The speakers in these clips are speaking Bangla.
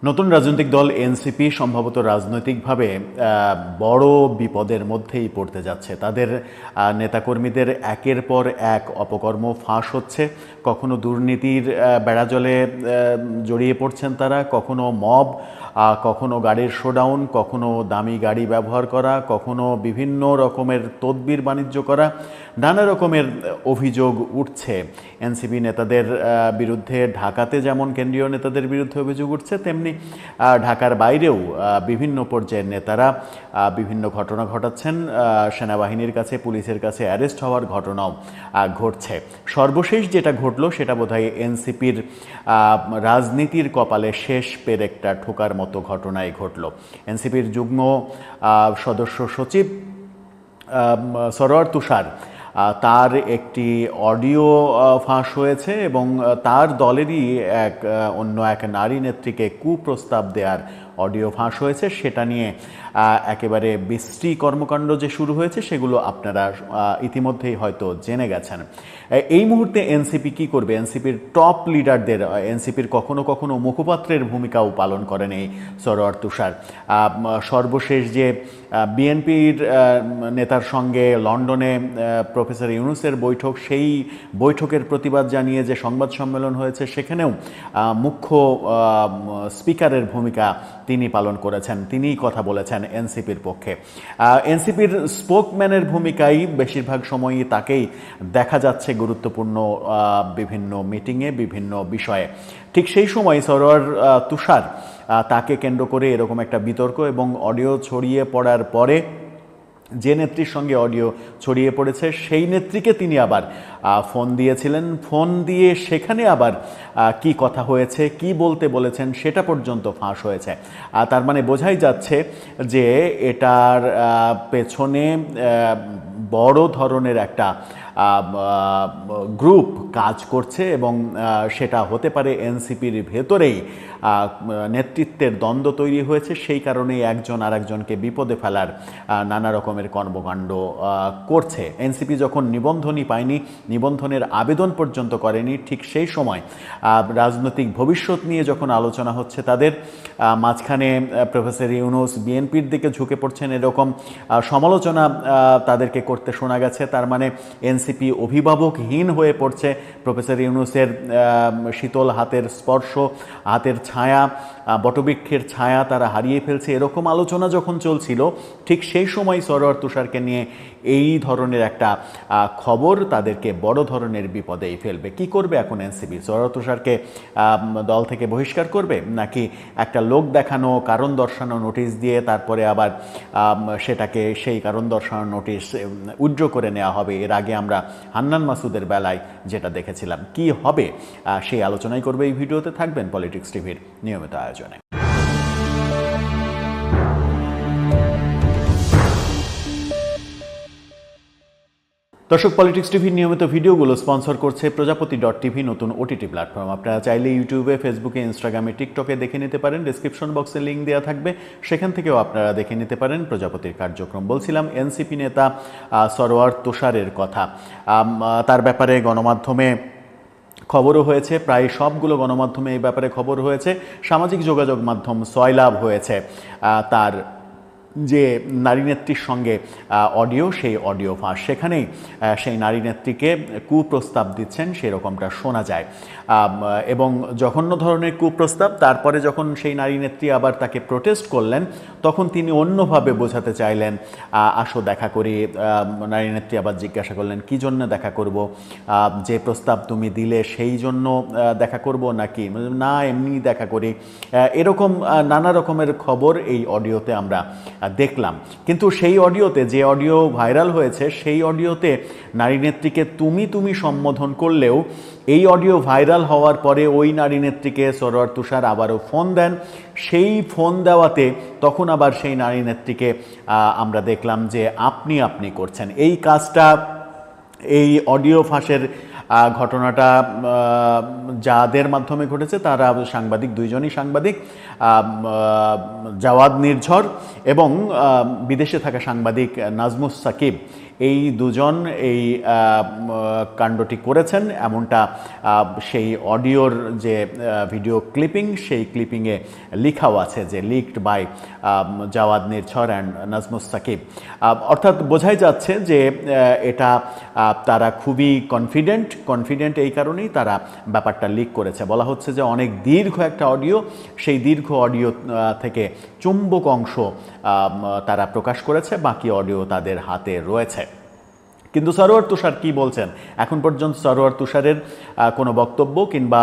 নতুন রাজনৈতিক দল এনসিপি সম্ভবত রাজনৈতিকভাবে বড় বিপদের মধ্যেই পড়তে যাচ্ছে। তাদের নেতাকর্মীদের একের পর এক অপকর্ম ফাঁস হচ্ছে। কখনো দুর্নীতির বেড়াজলে জড়িয়ে পড়ছেন তারা, কখনো মব, কখনো গাড়ির শোডাউন, কখনো দামি গাড়ি ব্যবহার করা, কখনো বিভিন্ন রকমের তদবির বাণিজ্য করা। নানা রকমের অভিযোগ উঠছে এনসিপি নেতাদের বিরুদ্ধে। ঢাকাতে যেমন কেন্দ্রীয় নেতাদের বিরুদ্ধে অভিযোগ উঠছে, তেমনি ঢাকার বাইরেও বিভিন্ন পর্যায়ের নেতারা বিভিন্ন ঘটনা ঘটাচ্ছেন। সেনাবাহিনীর কাছে, পুলিশের কাছে অ্যারেস্ট হওয়ার ঘটনাও ঘটছে। সর্বশেষ যেটা ঘটলো সেটা বোধহয় এনসিপির রাজনীতির কপালে শেষ পেরেকটা ঠোকার মতো ঘটনাই ঘটল। এনসিপির যুগ্ম সদস্য সচিব সরোয়ার তুষার, তার একটি অডিও ফাঁস হয়েছে এবং তার দলেরই অন্য এক নারী নেত্রীকে কুপ্রস্তাব দেওয়ার অডিও ফাঁস হয়েছে। সেটা নিয়ে একেবারে বিশ্রী কর্মকাণ্ড যে শুরু হয়েছে সেগুলো আপনারা ইতিমধ্যেই হয়তো জেনে গেছেন। এই মুহূর্তে এনসিপি কি করবে? এনসিপির টপ লিডারদের, এনসিপির কখনো কখনো মুখপাত্রের ভূমিকাও পালন করেন এই সরোয়ার তুষার। সর্বশেষ যে বিএনপির নেতার সঙ্গে লন্ডনে প্রফেসর ইউনূসের বৈঠক, সেই বৈঠকের প্রতিবাদ জানিয়ে যে সংবাদ সম্মেলন হয়েছে সেখানেও মুখ্য স্পিকারের ভূমিকা তিনি পালন করেছেন, তিনিই কথা বলেছেন এনসিপির পক্ষে। এনসিপির স্পোকম্যানের ভূমিকায় বেশিরভাগ সময়ই তাকেই দেখা যাচ্ছে গুরুত্বপূর্ণ বিভিন্ন মিটিংয়ে, বিভিন্ন বিষয়ে। ঠিক সেই সময় সরোয়ার তুষার, তাকে কেন্দ্র করে এরকম একটা বিতর্ক এবং অডিও ছড়িয়ে পড়ার পরে যে নেত্রীর সঙ্গে অডিও ছড়িয়ে পড়েছে সেই নেত্রীকে তিনি আবার ফোন দিয়েছিলেন। ফোন দিয়ে সেখানে আবার কি কথা হয়েছে, কি বলতে বলেছেন সেটা পর্যন্ত ফাঁস হয়েছে। তার মানে বোঝাই যাচ্ছে যে এটার পেছনে বড় ধরনের একটা গ্রুপ কাজ করছে এবং সেটা হতে পারে এনসিপির ভেতরেই নেতৃত্বের দ্বন্দ্ব তৈরি হয়েছে। সেই কারণেই একজন আরেকজনকে বিপদে ফেলার নানা রকমের কর্মকাণ্ড করছে। এনসিপি যখন নিবন্ধনই পায়নি, নিবন্ধনের আবেদন পর্যন্ত করেনি, ঠিক সেই সময় রাজনৈতিক ভবিষ্যৎ নিয়ে যখন আলোচনা হচ্ছে তাদের, মাঝখানে প্রফেসর ইউনূস বিএনপির দিকে ঝুঁকে পড়ছেন, এরকম সমালোচনা তাদেরকে করতে শোনা গেছে। তার মানে এনসিপি অভিভাবকহীন হয়ে পড়ছে। প্রফেসর ইউনূসের শীতল হাতের স্পর্শ, হাতের ছায়া, বটবৃক্ষের ছায়া তারা হারিয়ে ফেলছে, এরকম আলোচনা যখন চলছিল, ঠিক সেই সময় সরোয়ার তুষারকে নিয়ে এই ধরনের একটা খবর তাদেরকে বড় ধরনের বিপদেই ফেলবে। কি করবে এখন এনসিপি? সরোয়ার তুষারকে দল থেকে বহিষ্কার করবে, নাকি একটা লোক দেখানো, কারণ দর্শানো নোটিশ দিয়ে তারপরে আবার সেটাকে সেই কারণ দর্শানো নোটিশ উইথড্র করে নেওয়া হবে? এর আগে আমরা হান্নান মাসুদের বেলায় যেটা দেখেছিলাম। কি হবে সেই আলোচনাই করবে এই ভিডিওতে। থাকবেন পলিটিক্স টিভির নিয়মিত আয়োজনে। দর্শক, পলিটিক্স টিভির নিয়মিত ভিডিওগুলো স্পন্সর করছে প্রজাপতি.টিভি, নতুন ওটিটি প্ল্যাটফর্ম। আপনারা চাইলে ইউটিউবে, ফেসবুকে, ইনস্টাগ্রামে, টিকটকে দেখে নিতে পারেন। ডেসক্রিপশন বক্সে লিঙ্ক দেওয়া থাকবে, সেখান থেকেও আপনারা দেখে নিতে পারেন প্রজাপতির কার্যক্রম। বলছিলাম এনসিপি নেতা সরোয়ার তুষারের কথা। তার ব্যাপারে গণমাধ্যমে খবরও হয়েছে, প্রায় সবগুলো গণমাধ্যমে এই ব্যাপারে খবর হয়েছে। সামাজিক যোগাযোগ মাধ্যম সয়লাভ হয়েছে তার যে নারী নেত্রীর সঙ্গে অডিও, সেই অডিও ফাঁস। সেখানেই সেই নারী নেত্রীকে কুপ্রস্তাব দিচ্ছেন সেরকমটা শোনা যায় এবং জঘন্য ধরনের কুপ্রস্তাব। তারপরে যখন সেই নারী নেত্রী আবার তাকে প্রোটেস্ট করলেন, তখন তিনি অন্যভাবে বোঝাতে চাইলেন, আসো দেখা করি। নারী নেত্রী আবার জিজ্ঞাসা করলেন, কি জন্য দেখা করব? যে প্রস্তাব তুমি দিলে সেই জন্য দেখা করব নাকি? না, এমনি দেখা করি। এরকম নানা রকমের খবর এই অডিওতে আমরা দেখলাম। কিন্তু সেই অডিওতে, যে অডিও ভাইরাল হয়েছে, সেই অডিওতে নারী নেত্রীকে তুমি সম্বোধন করলেও এই অডিও ভাইরাল হওয়ার পরে ওই নারী নেত্রীকে সরোয়ার তুষার আবারও ফোন দেন। সেই ফোন দেওয়াতে তখন আবার সেই নারী নেত্রীকে আমরা দেখলাম যে আপনি করছেন। এই কাজটা, এই অডিও ফাঁসের ঘটনাটা যাদের মাধ্যমে ঘটেছে তারা সাংবাদিক, দুইজনই সাংবাদিক, জাওয়াদ নির্ঝর এবং বিদেশে থাকা সাংবাদিক নাজমুস সাকিব। এই দুজন এই কাণ্ডটি করেছেন এমনটা সেই অডিওর যে ভিডিও ক্লিপিং সেই ক্লিপিংয়ে লেখাও আছে যে leaked by Jawad Nirjhar and Nazmus Sakib. অর্থাৎ বোঝাই যাচ্ছে যে এটা তারা খুবই কনফিডেন্ট এই কারণেই তারা ব্যাপারটা লিক করেছে। বলা হচ্ছে যে অনেক দীর্ঘ একটা অডিও, সেই দীর্ঘ অডিও থেকে চুম্বক অংশ তারা প্রকাশ করেছে, বাকি অডিও তাদের হাতে রয়েছে। কিন্তু সরোয়ার তুষার কি বলছেন এখন পর্যন্ত সরোয়ার তুষারের কোনো বক্তব্য কিংবা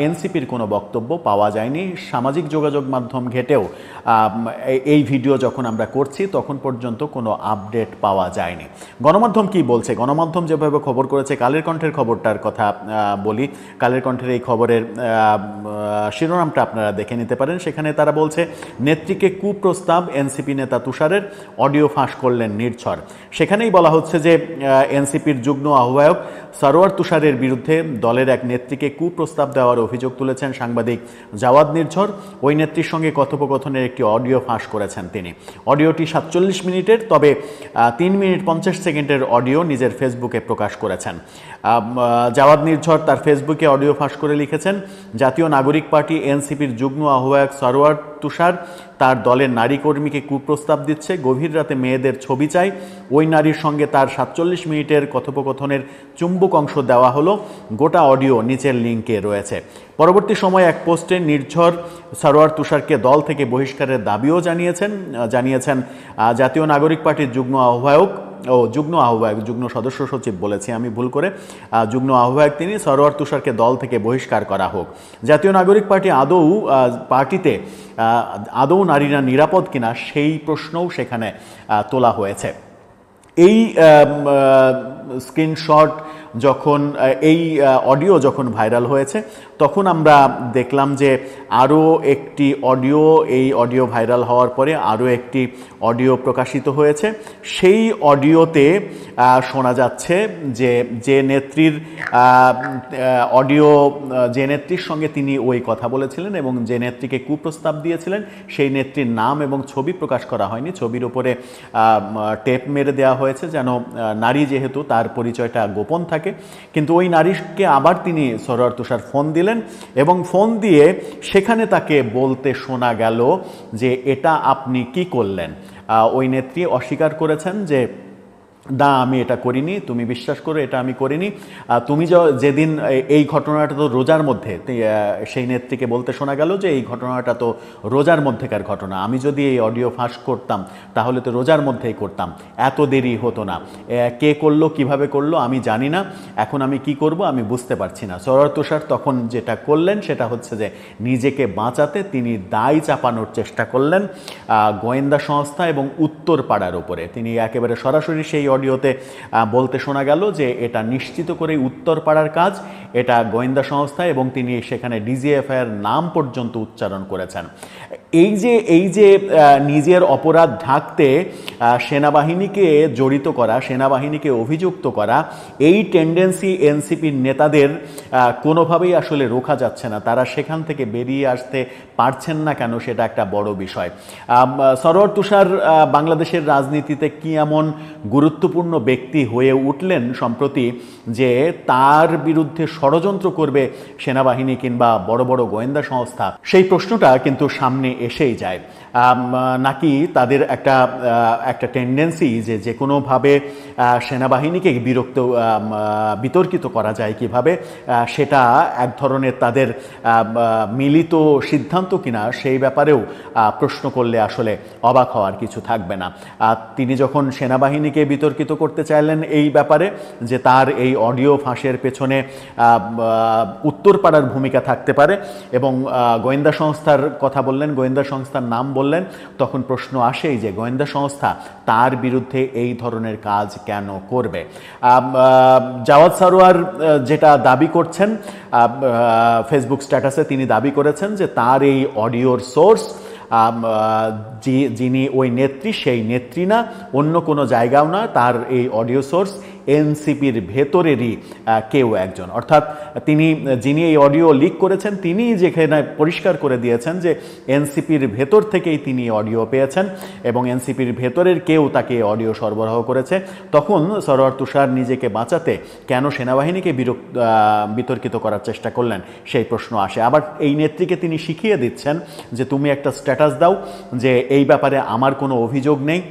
এনসিপির কোনো বক্তব্য পাওয়া যায়নি। সামাজিক যোগাযোগ মাধ্যম ঘেটেও এই ভিডিও যখন আমরা করছি তখন পর্যন্ত কোনো আপডেট পাওয়া যায়নি। গণমাধ্যম কি বলছে? গণমাধ্যম যেভাবে খবর করেছে, কালের কণ্ঠের খবরটার কথা বলি। কালের কণ্ঠের এই খবরের শিরোনামটা আপনারা দেখে নিতে পারেন। সেখানে তারা বলছে, নেত্রীকে কুপ্রস্তাব, এনসিপি নেতা তুষারের অডিও ফাঁস করলেন নির্ঝর। সেখানেই বলা হচ্ছে যে এনসিপির যুগ্ম আহ্বায়ক সরোয়ার তুষারের বিরুদ্ধে দলের এক নেত্রীকে কুপ্রস্তাব দেওয়ার অভিযোগ তুলেছেন সাংবাদিক জাওয়াদ নির্ঝর। ওই নেত্রীর সঙ্গে কথোপকথনের একটি অডিও ফাঁস করেছেন তিনি। অডিওটি 47 মিনিটের, তবে 3 মিনিট 50 সেকেন্ডের অডিও নিজের ফেসবুকে প্রকাশ করেছেন। জাওয়াদ নির্ঝর তার ফেসবুকে অডিও ফাঁস করে লিখেছেন, জাতীয় নাগরিক পার্টি এনসিপির যুগ্ম আহ্বায়ক সরোয়ার তুষার তার দলের নারী কর্মীকে কুপ্রস্তাব দিচ্ছে, গভীর রাতে মেয়েদের ছবি চাই। ওই নারীর সঙ্গে তার 47 মিনিটের কথোপকথনের চুম্বক অংশ দেওয়া হলো। গোটা অডিও নিচের লিঙ্কে রয়েছে। পরবর্তী সময়ে এক পোস্টে নির্ঝর সরোয়ার তুষারকে দল থেকে বহিষ্কারের দাবিও জানিয়েছেন জাতীয় নাগরিক পার্টির যুগ্ম সদস্য সচিব বলেছি আমি ভুল করে, যুগ্ম আহ্বায়ক তিনি। সরোয়ার তুষারকে দল থেকে বহিষ্কার করা হোক। জাতীয় নাগরিক পার্টি পার্টিতে আদৌ নারীরা নিরাপদ কিনা সেই প্রশ্নও সেখানে তোলা হয়েছে। এই স্ক্রিনশট যখন এই অডিও যখন ভাইরাল হয়েছে তখন আমরা দেখলাম যে আরও একটি অডিও, এই অডিও ভাইরাল হওয়ার পরে আরও একটি অডিও প্রকাশিত হয়েছে। সেই অডিওতে শোনা যাচ্ছে যে নেত্রীর যে নেত্রীর সঙ্গে তিনি ওই কথা বলেছিলেন এবং যে নেত্রীকে কুপ্রস্তাব দিয়েছিলেন সেই নেত্রীর নাম এবং ছবি প্রকাশ করা হয়নি। ছবির উপরে টেপ মেরে দেওয়া হয়েছে যেন নারী যেহেতু তার পরিচয়টা গোপন থাকে। কিন্তু ওই নারীকে আবার তিনি সরোয়ার তুষার ফোন দিলেন এবং ফোন দিয়ে সেখানে তাকে বলতে শোনা গেল যে এটা আপনি কি করলেন। ওই নেত্রী অস্বীকার করেছেন যে না, আমি এটা করিনি, তুমি বিশ্বাস করো এটা আমি করিনি। তুমি যেদিন এই ঘটনাটা তো রোজার মধ্যে, সেই নেত্রীকে বলতে শোনা গেল যে এই ঘটনাটা তো রোজার মধ্যেকার ঘটনা, আমি যদি এই অডিও ফাঁস করতাম তাহলে তো রোজার মধ্যেই করতাম, এত দেরি হতো না। কে করলো, কিভাবে করলো আমি জানি না, এখন আমি কি করব আমি বুঝতে পারছি না। সরোয়ার তুষার তখন যেটা করলেন সেটা হচ্ছে যে নিজেকে বাঁচাতে তিনি দায় চাপানোর চেষ্টা করলেন গোয়েন্দা সংস্থা এবং উত্তরপাড়ার উপরে। তিনি একেবারে সরাসরি সেই অডিওতে বলতে শোনা গেল যে এটা নিশ্চিত করে উত্তরপাড়ার কাজ, এটা গোয়েন্দা সংস্থা, এবং তিনি সেখানে ডিজিএফআইয়ের নাম পর্যন্ত উচ্চারণ করেছেন। এই যে নিজের অপরাধ ঢাকতে সেনাবাহিনীকে জড়িত করা, সেনাবাহিনীকে অভিযুক্ত করা, এই টেন্ডেন্সি এনসিপির নেতাদের কোনোভাবেই আসলে রোখা যাচ্ছে না। তারা সেখান থেকে বেরিয়ে আসতে পারছেন না কেন, সেটা একটা বড় বিষয়। সরোয়ার তুষার বাংলাদেশের রাজনীতিতে কি এমন গুরুত্বপূর্ণ ব্যক্তি হয়ে উঠলেন সম্প্রতি যে তার বিরুদ্ধে ষড়যন্ত্র করবে সেনাবাহিনী কিংবা বড় বড় গোয়েন্দা সংস্থা, সেই প্রশ্নটা কিন্তু সামনে এসেই যায়। নাকি তাদের একটা টেন্ডেন্সি যে কোনোভাবে সেনাবাহিনীকে বিতর্কিত করা যায় কিভাবে, সেটা এক ধরনের তাদের মিলিত সিদ্ধান্ত কিনা সেই ব্যাপারেও প্রশ্ন করলে আসলে অবাক হওয়ার কিছু থাকবে না। তিনি যখন সেনাবাহিনীকে বিতর্কিত করতে চাইলেন এই ব্যাপারে যে তার এই অডিও ফাঁসের পেছনে উত্তরপাড়ার ভূমিকা থাকতে পারে এবং গোয়েন্দা সংস্থার কথা বললেন, গোয়েন্দা সংস্থার নাম বললেন, তখন প্রশ্ন আসেই যে গোয়েন্দা সংস্থা তার বিরুদ্ধে এই ধরনের কাজ কেন করবে। জাওয়াদ সরোয়ার যেটা দাবি করছেন ফেসবুক স্ট্যাটাসে, তিনি দাবি করেছেন যে তার এই অডিওর সোর্স যিনি ওই নেত্রী, সেই নেত্রী না, অন্য কোনো জায়গাও না, তার এই অডিও সোর্স এনসিপির ভেতরেরই কেউ একজন, অর্থাৎ যিনি এই অডিও লিক করেছেন তিনি যেখানে পরিষ্কার করে দিয়েছেন যে এনসিপির ভেতর থেকেই তিনি অডিও পেয়েছেন এবং এনসিপির ভেতরের কেউ তাকে অডিও সরবরাহ করেছে। তখন সরোয়ার তুষার নিজেকে বাঁচাতে কেন সেনাবাহিনীকে বিতর্কিত করার চেষ্টা করলেন সেই প্রশ্ন আসে। আবার এই নেত্রীকে তিনি শিখিয়ে দিচ্ছেন যে তুমি একটা স্ট্যাটাস দাও যে এই ব্যাপারে আমার কোনো অভিযোগ নেই,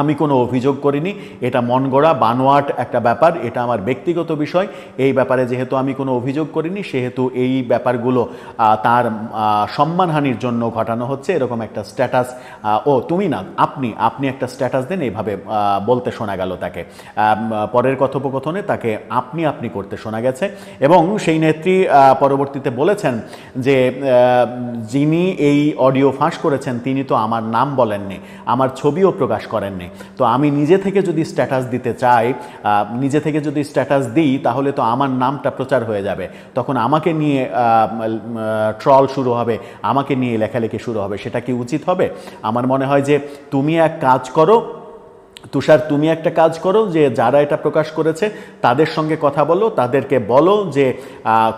আমি কোনো অভিযোগ করিনি, এটা মন গড়া বানোয়াট একটা ব্যাপার, এটা আমার ব্যক্তিগত বিষয়, এই ব্যাপারে যেহেতু আমি কোনো অভিযোগ করিনি সেহেতু এই ব্যাপারগুলো তার সম্মানহানির জন্য ঘটানো হচ্ছে, এরকম একটা স্ট্যাটাস তুমি না আপনি একটা স্ট্যাটাস দেন, এইভাবে বলতে শোনা গেল তাকে। পরের কথোপকথনে তাকে আপনি করতে শোনা গেছে এবং সেই নেত্রী পরবর্তীতে বলেছেন যে যিনি এই অডিও ফাঁস করেছেন তিনি তো আমার নাম বলেননি, আমার ছবিও প্রকাশ করেননি। তো আমি নিজে থেকে যদি স্ট্যাটাস দিতে চাই, নিজে থেকে যদি স্ট্যাটাস দিই তাহলে তো আমার নামটা প্রচার হয়ে যাবে, তখন আমাকে নিয়ে ট্রল শুরু হবে, আমাকে নিয়ে লেখালেখি শুরু হবে, সেটা কি উচিত হবে? আমার মনে হয় যে তুমি এক কাজ করো তুষার, তুমি একটা কাজ করো যে যারা এটা প্রকাশ করেছে তাদের সঙ্গে কথা বলো, তাদেরকে বলো যে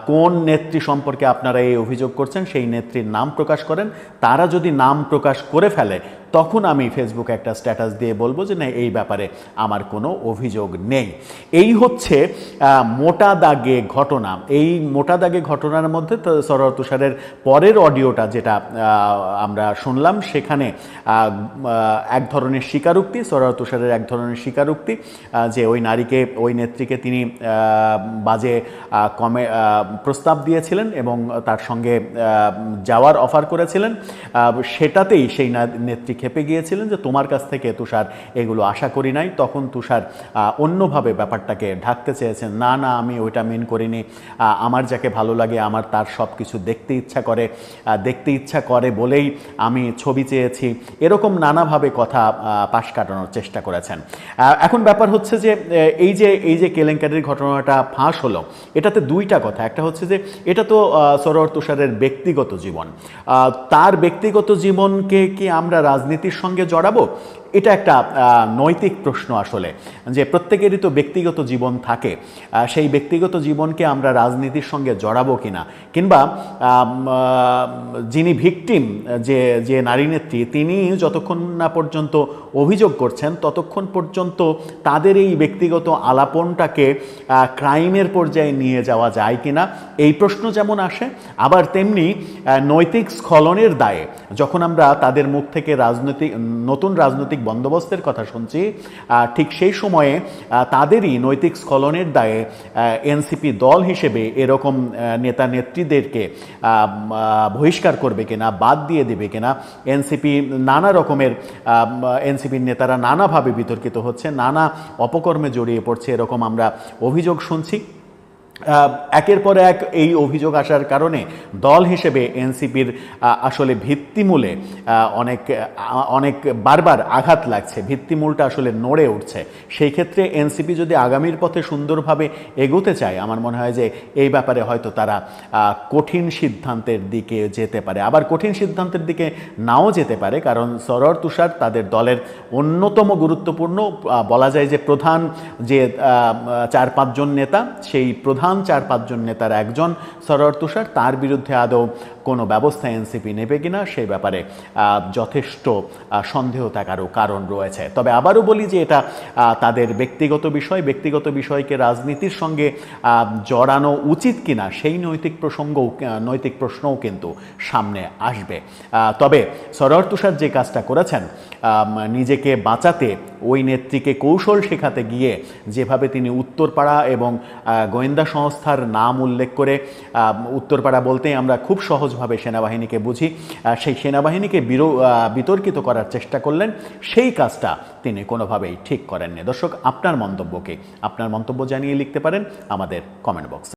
কোন নেত্রী সম্পর্কে আপনারা এই অভিযোগ করছেন সেই নেত্রীর নাম প্রকাশ করেন। তারা যদি নাম প্রকাশ করে ফেলে তখন আমি ফেসবুকে একটা স্ট্যাটাস দিয়ে বলবো যে না, এই ব্যাপারে আমার কোনো অভিযোগ নেই। এই হচ্ছে মোটা দাগে ঘটনা। এই মোটা দাগে ঘটনার মধ্যে সরোয়ার তুষারের পরের অডিওটা যেটা আমরা শুনলাম সেখানে এক ধরনের স্বীকারোক্তি, সরোয়ার তুষারের এক ধরনের স্বীকারোক্তি যে ওই নারীকে, ওই নেত্রীকে তিনি বাজে প্রস্তাব দিয়েছিলেন এবং তার সঙ্গে যাওয়ার অফার করেছিলেন। সেটাতেই সেই নেত্রী খেপে গিয়েছিলেন যে তোমার কাছ থেকে তুষার এগুলো আশা করি নাই। তখন তুষার অন্যভাবে ব্যাপারটাকে ঢাকতে চেয়েছেন, না আমি ওইটা মিন করিনি, আমার যাকে ভালো লাগে আমার তার সব কিছু দেখতে ইচ্ছা করে বলেই আমি ছবি চেয়েছি, এরকম নানাভাবে কথা পাশ কাটানোর চেষ্টা করেছেন। এখন ব্যাপার হচ্ছে যে এই যে কেলেঙ্কারির ঘটনাটা ফাঁস হলো, এটাতে দুইটা কথা। একটা হচ্ছে যে এটা তো সরোয়ার তুষারের ব্যক্তিগত জীবন, তার ব্যক্তিগত জীবনকে কি আমরা রাজনীতির সঙ্গে জড়াবো? এটা একটা নৈতিক প্রশ্ন আসলে, যে প্রত্যেকেরই তো ব্যক্তিগত জীবন থাকে, সেই ব্যক্তিগত জীবনকে আমরা রাজনীতির সঙ্গে জড়াবো কিনা, কিংবা যিনি ভিকটিম যে নারী নেত্রী তিনি যতক্ষণ না পর্যন্ত অভিযোগ করছেন ততক্ষণ পর্যন্ত তাদের এই ব্যক্তিগত আলাপনটাকে ক্রাইমের পর্যায়ে নিয়ে যাওয়া যায় কিনা এই প্রশ্ন যেমন আসে, আবার তেমনি নৈতিক স্খলনের দায়ে যখন আমরা তাদের মুখ থেকে নতুন রাজনৈতিক বন্দোবস্তের কথা শুনছি, ঠিক সেই সময়ে তাদেরই নৈতিক স্খলনের দায়ে এনসিপি দল হিসেবে এরকম নেতা নেত্রীদেরকে বহিষ্কার করবে কিনা, বাদ দিয়ে দেবে কিনা, এনসিপির নেতারা নানাভাবে বিতর্কিত হচ্ছে, নানা অপকর্মে জড়িয়ে পড়ছে, এরকম আমরা অভিযোগ শুনছি। একের পর এক এই অভিযোগ আসার কারণে দল হিসেবে এনসিপির আসলে ভিত্তিমূলে অনেক বারবার আঘাত লাগছে, ভিত্তিমূলটা আসলে নড়ে উঠছে। সেই ক্ষেত্রে এনসিপি যদি আগামীর পথে সুন্দরভাবে এগোতে চায়, আমার মনে হয় যে এই ব্যাপারে হয়তো তারা কঠিন সিদ্ধান্তের দিকে যেতে পারে, আবার কঠিন সিদ্ধান্তের দিকে নাও যেতে পারে, কারণ সরোয়ার তুষার তাদের দলের অন্যতম গুরুত্বপূর্ণ, বলা যায় যে প্রধান যে 4-5 জন নেতা, সেই প্রধান 4-5 জন নেতার একজন সরোয়ার তুষার, তার বিরুদ্ধে আদৌ কোনো ব্যবস্থা এনসিপি নেবে কিনা সেই ব্যাপারে যথেষ্ট সন্দেহ থাকারও কারণ রয়েছে। তবে আবারও বলি যে এটা তাদের ব্যক্তিগত বিষয়কে রাজনীতির সঙ্গে জড়ানো উচিত কিনা সেই নৈতিক প্রশ্নও কিন্তু সামনে আসবে। তবে সরোয়ার তুষার যে কাজটা করেছেন, নিজেকে বাঁচাতে ওই নেত্রীকে কৌশল শেখাতে গিয়ে যেভাবে তিনি উত্তরপাড়া এবং গোয়েন্দা সংস্থার নাম উল্লেখ করে, উত্তরপাড়া বলতেই আমরা খুব সহজভাবে সেনাবাহিনীকে বুঝি, সেই সেনাবাহিনীকে বিতর্কিত করার চেষ্টা করলেন, সেই কাজটা তিনি কোনোভাবেই ঠিক করেননি। দর্শক, আপনার মন্তব্য জানিয়ে লিখতে পারেন আমাদের কমেন্ট বক্সে।